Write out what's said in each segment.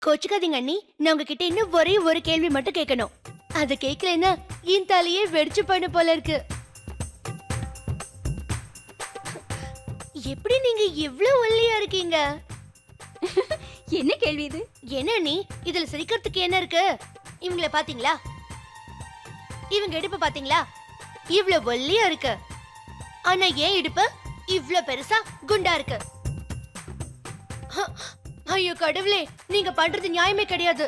கோச்சுக்காதீங்க அண்ணி, நான் உங்ககிட்ட இன்னும் ஒரே ஒரு கேள்வி மட்டும் கேட்கணும். அது கேட்கலன்னா என் தலையே வெடிச்சு பண்ண போல இருக்கு. எப்படி நீங்க இவ்ளோ ஒல்லியா இருக்கீங்க? என்ன கேள்வி இது? என்ன நீ இதுல சிரிக்கிறதுக்கு என்ன இருக்கு? இவங்கள பாத்தீங்களா? இவங்க இடுப்பு பாத்தீங்களா? இவ்ளோ ஒல்லியா இருக்கு. ஆனா ஏன் இடுப்பு இவ்ளோ பெருசா குண்டா இருக்கு? ஐயோ கடவுளே, நீங்க பண்றது நியாயமே கிடையாது.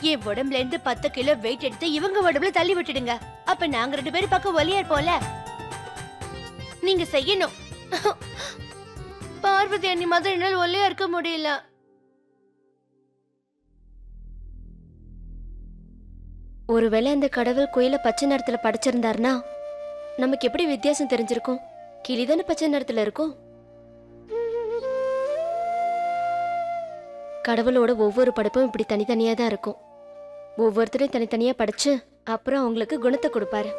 என் உடம்புல இருந்து 10 கிலோ வெயிட் எடுத்து இவங்க உடம்புல தள்ளி விட்டுடுங்க. அப்ப நாங்க 2 பேரும் பக்கம் ஒல்லியா இருப்போம்ல. நீங்க செய்யணும். பார்வதி அண்ணி மாதிரி என்னால ஒல்லியா இருக்க முடியல. ஒருவேளை அந்த கடவுள் குயில பச்சை நிறத்துல படைச்சிருந்தாருன்னா நமக்கு எப்படி வித்தியாசம் தெரிஞ்சிருக்கும்? கிளிதானே பச்சை நிறத்துல இருக்கும். கடவுளோட ஒவ்வொரு படைப்பும் இப்படி தனித்தனியா தான் இருக்கும். ஒவ்வொருத்தரையும் தனித்தனியா படைச்சு அப்புறம் அவங்களுக்கு குணத்தை கொடுப்பாரு.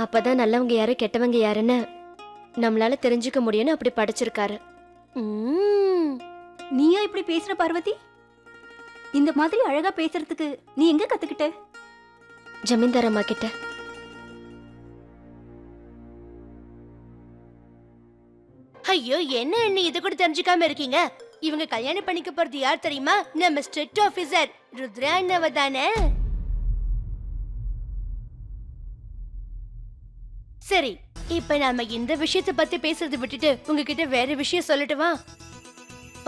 அப்பதான் நல்லவங்க யாரு கெட்டவங்க யாருன்னு நம்மளால தெரிஞ்சுக்க முடியும்னு அப்படி படைச்சிருக்காரு. நீயா இப்படி பேசுற பார்வதி? இந்த மாதிரி அழகா பேசுறதுக்கு நீ எங்க கத்துக்கிட்ட? ஜமீன்தார் அம்மா கிட்ட. ஐயோ என்ன அண்ணி இது கூட தெரிஞ்சுக்காம இருக்கீங்க? இவங்க கல்யாணம் பண்ணிக்க போறது யார் தெரியுமா? நம்ம ஸ்ட்ரிக்ட் ஆபீசர் ருத்ரா அண்ணாவ தானே. சரி, இப்ப நாம இந்த விஷயத்தை பத்தி பேசுறதை விட்டுட்டு உங்ககிட்ட வேற விஷயம் சொல்லட்டுமா?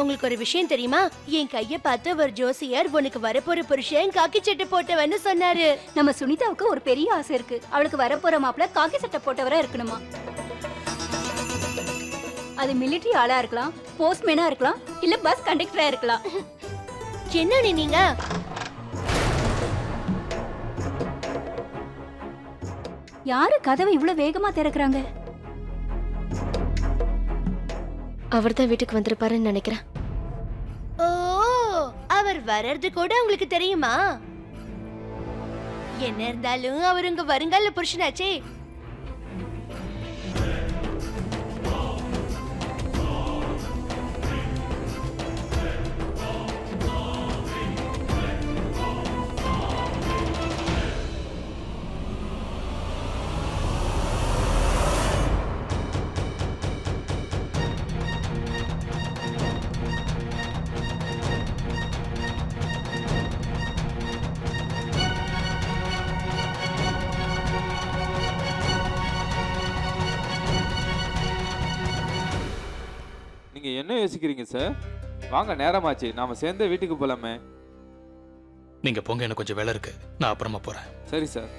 உங்களுக்கு ஒரு விஷயம் தெரியுமா? என் கைய பார்த்து ஒரு ஜோசியர் உனக்கு வரப்போற புருஷன் காக்கி சட்டை போட்டவன்னு சொன்னாரு. நம்ம சுனிதாவுக்கு ஒரு பெரிய ஆசை இருக்கு. அவளுக்கு வரப்போற மாப்பிள்ள காக்கி சட்டை போட்டவரா இருக்கணுமா? அது மிலிட்டரி ஆளா இருக்கலாம், போஸ்ட்மேனா இருக்கலாம், இல்ல பஸ் கண்டக்டரா இருக்கலாம். என்ன நீங்க? யாரு கதவை இவ்வளவு வேகமா திறக்கறாங்க? அவர்தான் வீட்டுக்கு வந்திருப்பாருன்னு நினைக்கிறேன். ஓ, அவர் வர்றது கூட உங்களுக்கு தெரியுமா? என்ன இருந்தாலும் அவர் உங்க வருங்கால புருஷனாச்சே. நீங்க என்ன யோசிக்கிறீங்க சார்? வாங்க, நேரமாச்சு, நாம சேர்ந்தே வீட்டுக்கு போலாமே. நீங்க போங்க, எனக்கு கொஞ்சம் வேலை இருக்கு, நான் அப்புறமா போறேன். சரி சார்.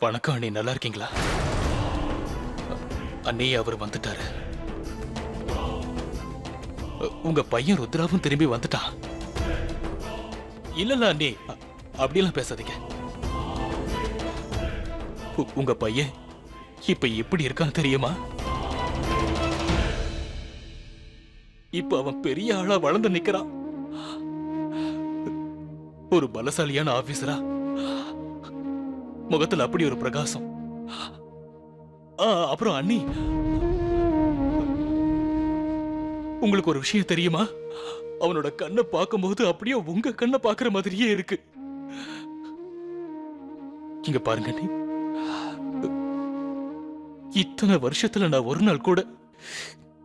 வணக்கம் அண்ணி, நல்லா இருக்கீங்களா? அண்ணி, அவர் வந்துட்டாரு. உங்க பையன் ருத்ராவும் திரும்பி வந்துட்டான். இல்ல அண்ணி, அப்படியெல்லாம் பேசாதீங்க. உங்க பையன் இப்ப எப்படி இருக்கான் தெரியுமா? இப்ப அவன் பெரிய ஆளா வளர்ந்து நிக்கிறான். ஒரு பலசாலியான ஆபீசரா, முகத்துல அப்படி ஒரு பிரகாசம். அப்புறம் அண்ணி, உங்களுக்கு ஒரு விஷயம் தெரியுமா? அவனோட கண்ணை பார்க்கும்போது அப்படியே உங்க கண்ணை பார்க்கிற மாதிரியே இருக்கு. இங்க பாருங்க அண்ணி, இத்தனை வருஷத்துல நான் ஒரு நாள் கூட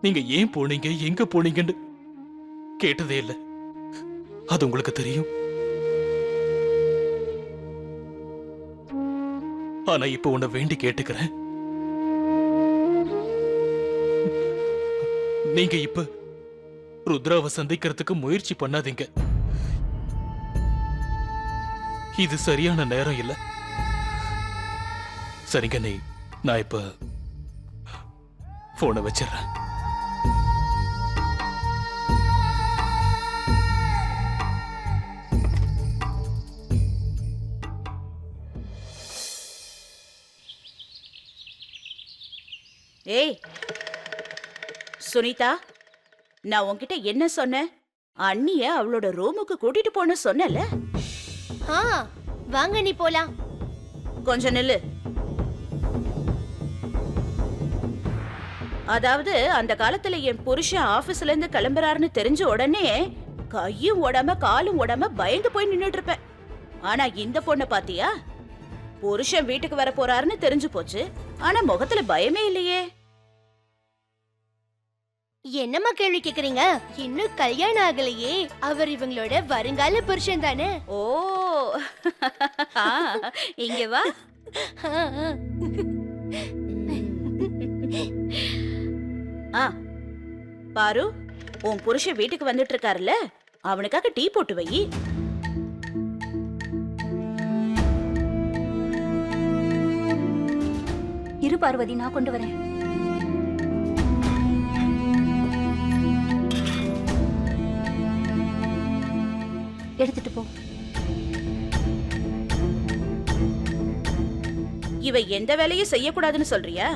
நீங்க ஏன் போனீங்க, எங்க போனீங்கன்னு கேட்டதே இல்லை. அது உங்களுக்கு தெரியும். ஆனா இப்ப உன்னை வேண்டி கேட்டுக்கிறேன். நீங்க இப்ப ருத்ராவை சந்திக்கிறதுக்கு முயற்சி பண்ணாதீங்க. இது சரியான நேரம் இல்ல. சரிங்க, நான் இப்ப போனை வச்சிடுறேன். ஏய் சுனிதா, நான் உன்கிட்ட என்ன சொன்னேன்? அண்ணிய அவளோட ரூமுக்கு கூட்டிட்டு போன சொன்னல. வாங்க நீ போலாம். கொஞ்சம் நில்லு. அதாவது அந்த காலத்துல என் புருஷன் ஆபீஸ்ல இருந்து கிளம்புறாருன்னு தெரிஞ்ச உடனே கையும் ஓடாம காலும் ஓடாம பயந்து போய் நின்னுட்டு இருப்பேன். ஆனா இந்த பொண்ண பாத்தியா? புருஷன் வீட்டுக்கு வர போறாருன்னு தெரிஞ்சு போச்சு, ஆனா முகத்துல பயமே இல்லையே. என்னம்மா கேள்வி கேக்குறீங்க? இன்னும் கல்யாணம் ஆகலையே. அவர் இவங்களோட வருங்கால புருஷன் தானே. ஓ இங்க வா. பாரு, உன் புருஷன் வீட்டுக்கு வந்துட்டு இருக்காருல்ல, அவனுக்காக டீ போட்டு வை. இரு பார்வதி, நான் கொண்டு வரேன். எடுத்துட்டு போ. இவ எந்த வேலையும் செய்யக்கூடாதுன்னு சொல்றியா?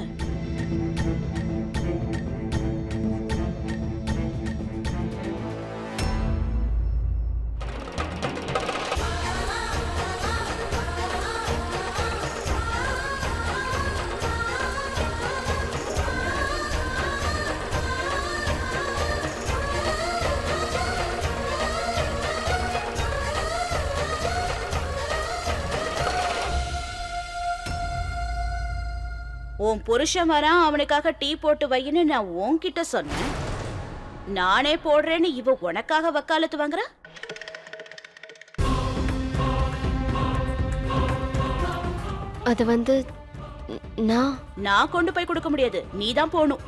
உன் புருஷன் வரான், அவனுக்காக டீ போட்டு வைன்னு நான் உன்கிட்ட சொன்னேன். நானே போடுறேன்னு இவ உனக்காக வக்காலத்து வாங்குற. அது நான் கொண்டு போய் கொடுக்க முடியாது, நீதான் போகணும்.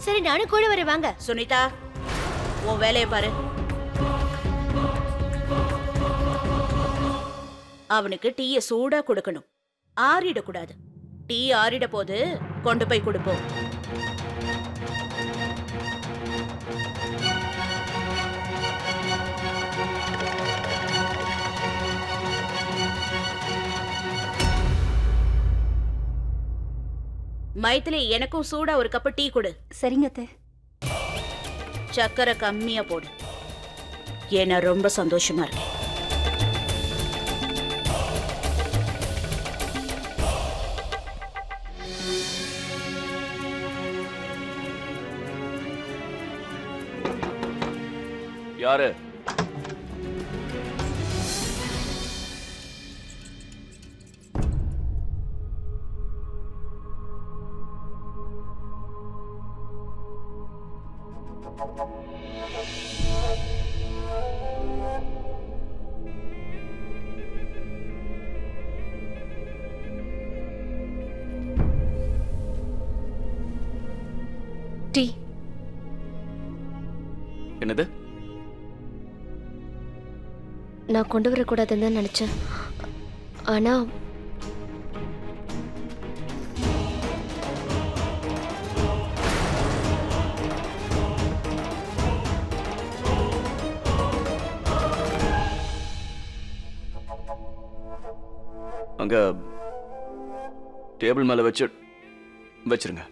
சரி, நானும் கூட வரேன். வாங்க. சுனிதா, உன் வேலையை பாரு. அவனுக்கு டீய சூடா கொடுக்கணும், ஆறிடக்கூடாது. டீ ஆறிட போது கொண்டு போய் கொடுப்போம். மைத்திலி, எனக்கும் சூடா ஒரு கப்பு டீ கொடு. சரிங்க அத்தை. சக்கரை கம்மியா போடு, ஏன்னா ரொம்ப சந்தோஷமா இருக்கேன். யாரு? டீ. என்னது? நான் கொண்டு வரக்கூடாதுன்னு தான் நினைச்சேன். ஆனா அங்க டேபிள் மேல வச்சிருங்க.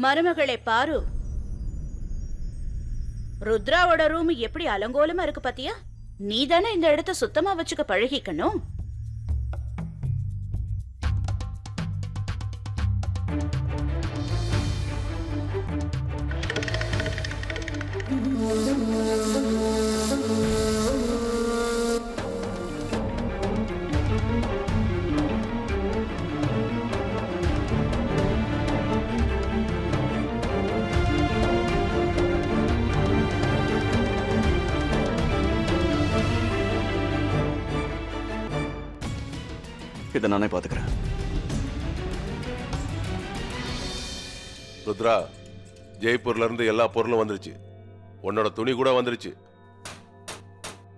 மருமகளே பாரு, ருத்ராவோட ரூம் எப்படி அலங்கோலமா இருக்கு பாத்தியா? நீ தானே இந்த இடத்த சுத்தமா வச்சுக்க பழகிக்கணும். இதை நானே பாத்துக்கிறேன். ருத்ரா, ஜெய்ப்பூர்ல இருந்து எல்லா பொருளும் வந்துருச்சு. உன்னோட துணி கூட வந்துருச்சு.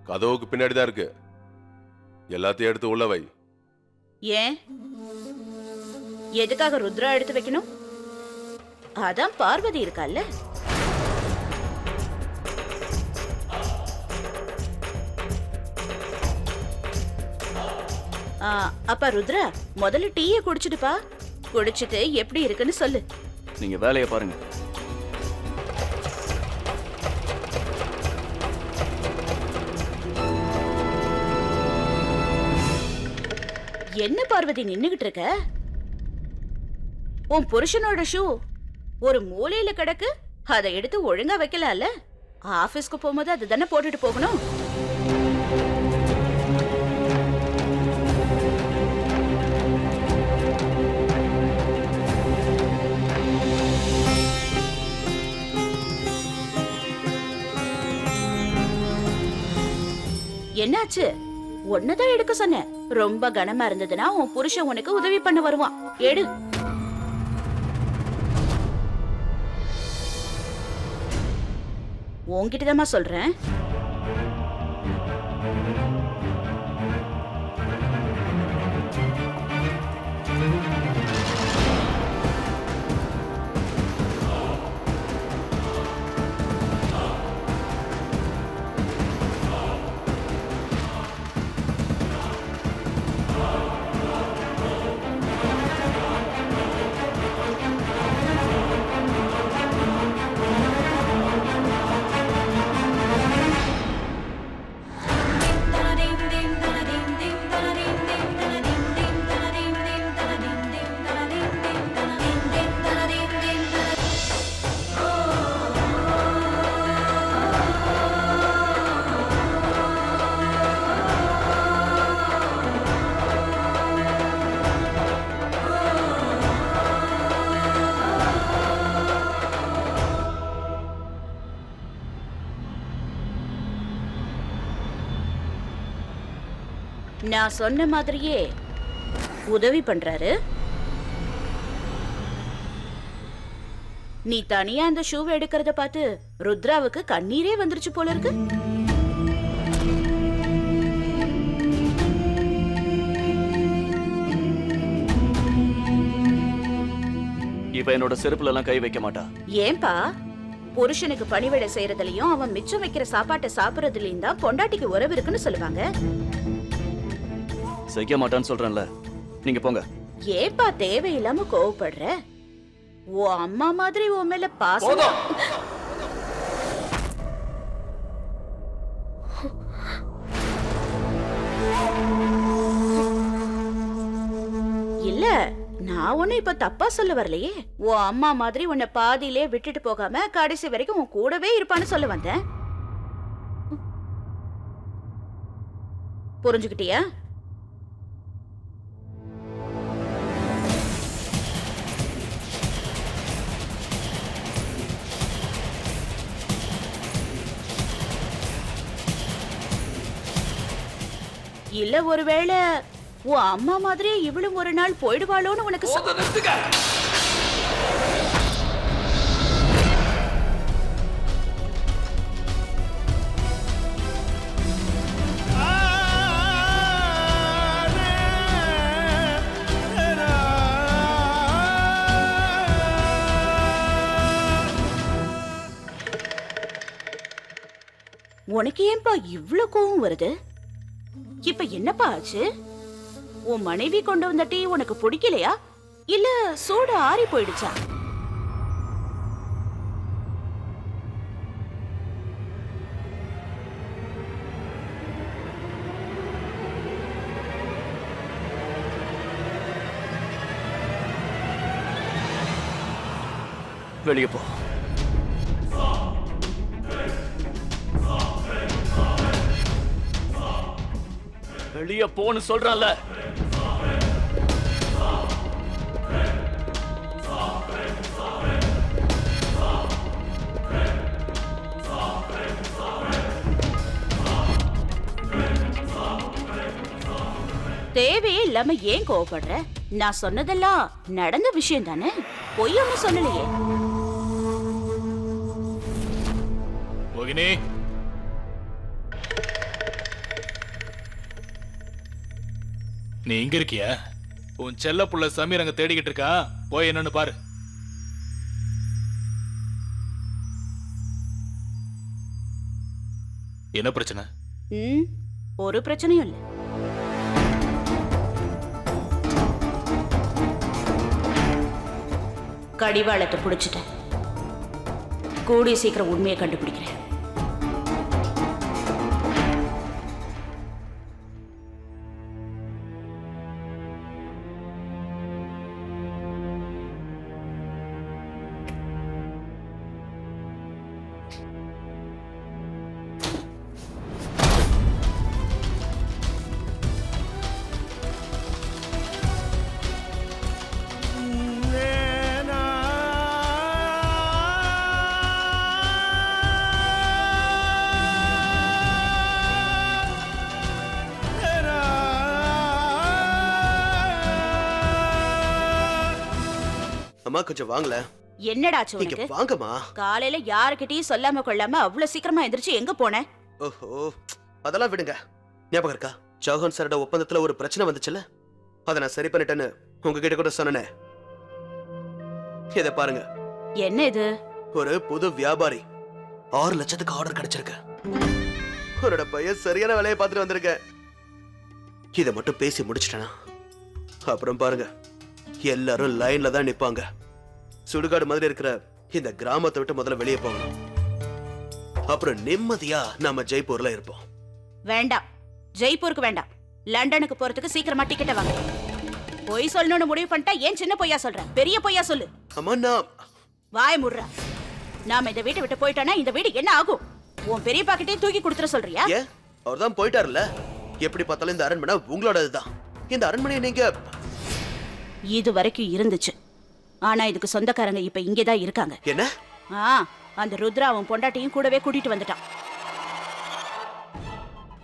கதவுக்கு பின்னாடி தான் இருக்கு. எல்லாத்தையும் எடுத்து உள்ள வை. ஏன் எதுக்காக ருத்ரா எடுத்து வைக்கணும்? அதான் பார்வதி இருக்கால்ல. அப்பா ருத்ரா, முதல்ல டீயை குடிச்சிட்டுப்பா. குடிச்சிட்டு எப்படி இருக்குன்னு சொல்லு. நீங்க வேலையை பாருங்க. என்ன பார்வதி நின்னுகிட்டு இருக்க? உன் புருஷனோட ஷூ ஒரு மூலையில கிடக்கு. அதை எடுத்து ஒழுங்கா வைக்கலாம்ல. ஆபீஸ்க்கு போகும்போது அது தானே போட்டுட்டு போகணும். என்னாச்சு? ஒன்னதான் எடுக்க சொன்னேன். ரொம்ப கனமா இருந்ததுன்னா உன் புருஷன் உனக்கு உதவி பண்ண வருவான். எடு. உன்கிட்டதாம்மா சொல்றேன். நான் சொன்ன மாதிரியே உதவி பண்றாரு. நீ தனியா அந்த ஷூவை எடுக்கிறத பார்த்து ருத்ராவுக்கு கண்ணீரே வந்துருச்சு போல இருக்கு. இவ என்னோட செருப்புல எல்லாம் கை வைக்க மாட்டா. ஏன்பா? புருஷனுக்கு பணிவிடை செய்யறதுலயும் அவன் மிச்சம் வைக்கிற சாப்பாட்டை சாப்பிடறதுலயும் தான் பொண்டாட்டிக்கு உறவு இருக்குன்னு சொல்லுவாங்க. செய்ய மாட்டான்னு சொல்றேன்ல. நீங்க போங்க. ஏப்பா தேவையில்லாம கோவப்படுற? ஓ அம்மா மாதிரி உன் மேல பாசம். இல்ல, நான் ஒண்ணு இப்ப தப்பா சொல்ல வரலையே. உன் அம்மா மாதிரி உன்னை பாதியிலே விட்டுட்டு போகாம கடைசி வரைக்கும் உன் கூடவே இருப்பான்னு சொல்ல வந்தேன். புரிஞ்சுக்கிட்டியா? இல்ல ஒருவேளை உன் அம்மா மாதிரியே இவளும் ஒரு நாள் போயிடுவாளோன்னு உனக்கு உனக்கு ஏன்பா இவ்ளோ கோவம் வருது? இப்ப என்னப்பா ஆச்சு? உன் மனைவி கொண்டு வந்த டீ உனக்கு பிடிக்கலையா? இல்ல சூடு ஆறி போயிடுச்சா? வெளியே போ. வெளியே போன்னு சொல்றேன்ல. தேவை தேவையே இல்லாம ஏன் கோவப்படுற? நான் சொன்னதெல்லாம் நடந்த விஷயம் தானே, பொய் ஒன்னும் சொல்லலையே. மோகினி, நீ இங்க இருக்கியா? உன் செல்ல புள்ள சமீர் அங்க தேடிக்கிட்டு இருக்கான், போய் என்னன்னு பாரு. என்ன பிரச்சனை? ஒரு பிரச்சனையும் இல்ல. கடிவாளத்தை புடிச்சிட்டேன். கூடிய சீக்கிரம் உண்மையை கண்டுபிடிக்கிறேன். அம்மா கொஞ்சம் வாங்கல. என்னடா உனக்கு? வாங்கம்மா. காலையில யாருக்கிட்டையும் சொல்லாம கொள்ளாம அவ்வளவு சீக்கிரமா எந்திரிச்சு எங்க போன? ஓஹோ, அதெல்லாம் விடுங்க. ஞாபகம் இருக்கா, சௌஹான் சாரோட ஒப்பந்தத்துல ஒரு பிரச்சனை வந்துச்சுல, அதை நான் சரி பண்ணிட்டேன்னு உங்ககிட்ட கூட சொன்னேன். இத பாருங்க. என்ன இது? ஒரு புது வியாபாரி 6 லட்சத்துக்கு ஆர்டர் கிடைச்சிருக்கு. உன்னோட பையன் சரியான வேலையை பார்த்துட்டு வந்திருக்க. இதை மட்டும் பேசி முடிச்சிட்டேனா அப்புறம் பாருங்க, எல்லாரும் லைன்ல தான் நிப்பாங்க. சுடுகாடு மாதிரி இருக்கிற இந்த கிராமத்தை விட்டு முதல்ல வெளியே போகணும். அப்புறம் நிம்மதியா நாம ஜெய்ப்பூர்ல இருப்போம். வேண்டாம், ஜெய்ப்பூருக்கு வேண்டாம். லண்டனுக்கு போறதுக்கு சீக்கிரமா டிக்கெட் வாங்க. பொய் சொல்லணும்னு முடிவு பண்ணிட்டா ஏன் சின்ன பொய்யா சொல்ற? பெரிய பொய்யா சொல்லு. அம்மா நான் வாய முடுறா. நாம இந்த வீட்டை விட்டு போயிட்டோம்னா இந்த வீடு என்ன ஆகும்? உன் பெரிய பாக்கிட்டே தூக்கி கொடுத்துற சொல்றியா? ஏன், அவர்தான் போயிட்டாருல்ல. எப்படி பார்த்தாலும் இந்த அரண்மனை உங்களோடதுதான். இந்த அரண்மனையை நீங்க இது வரைக்கும் இருந்துச்சு. ஆனா இதுக்கு சொந்தக்காரங்க இப்ப இங்கதான் இருக்காங்க. என்ன? அந்த ருத்ரா அவன் பொண்டாட்டியும் கூடவே கூட்டிட்டு வந்துட்டான்.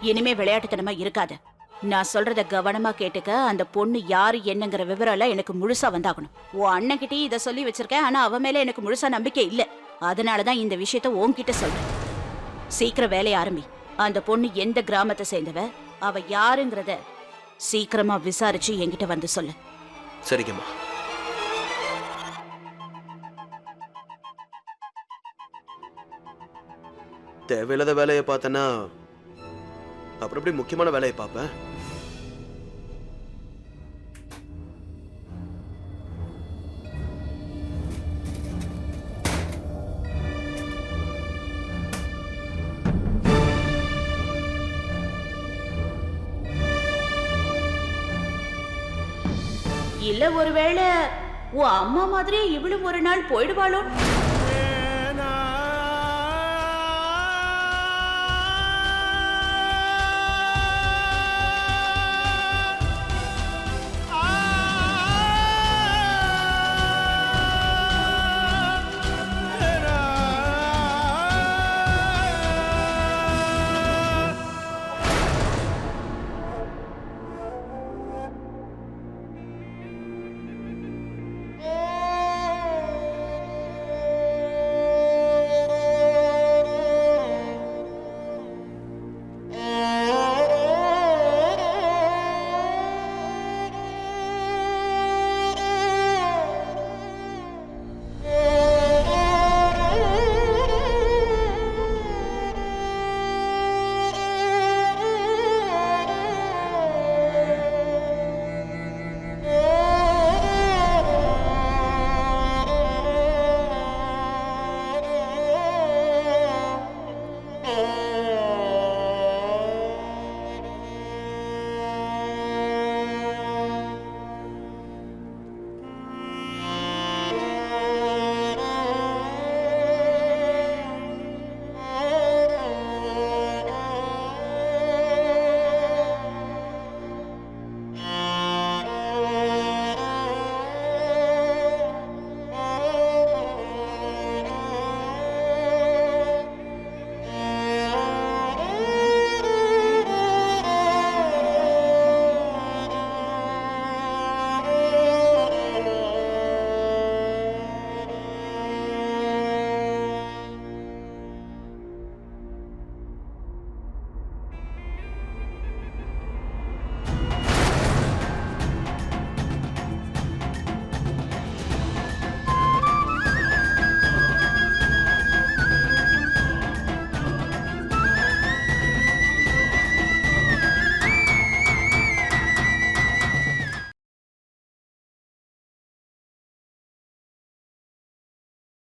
இனிமே விளையாட்டுத்தனமா இருக்காத. நான் சொல்றத கவனமா கேட்டுக்க. அந்த பொண்ணு யாரு என்னங்கிற விவரம் எல்லாம் எனக்கு முழுசா வந்தாகணும். உன் அண்ணன்கிட்டயும் இதை சொல்லி வச்சிருக்கேன். ஆனா அவன் மேல எனக்கு முழுசா நம்பிக்கை இல்ல. அதனாலதான் இந்த விஷயத்த உன்கிட்ட சொல்றேன். சீக்கிரம் வேலையை ஆரம்பி. அந்த பொண்ணு எந்த கிராமத்தை சேர்ந்தவ, அவ யாருங்கிறத சீக்கிரமா விசாரிச்சு என்கிட்ட வந்து சொல்லு. சரிங்கம்மா. தேவையில்லாத வேலையை பார்த்தேன்னா அப்புறம் எப்படி முக்கியமான வேலையை பார்ப்பேன்? இல்ல ஒருவேளை உன் அம்மா மாதிரி இவளும் ஒரு நாள் போயிடுவாளோ?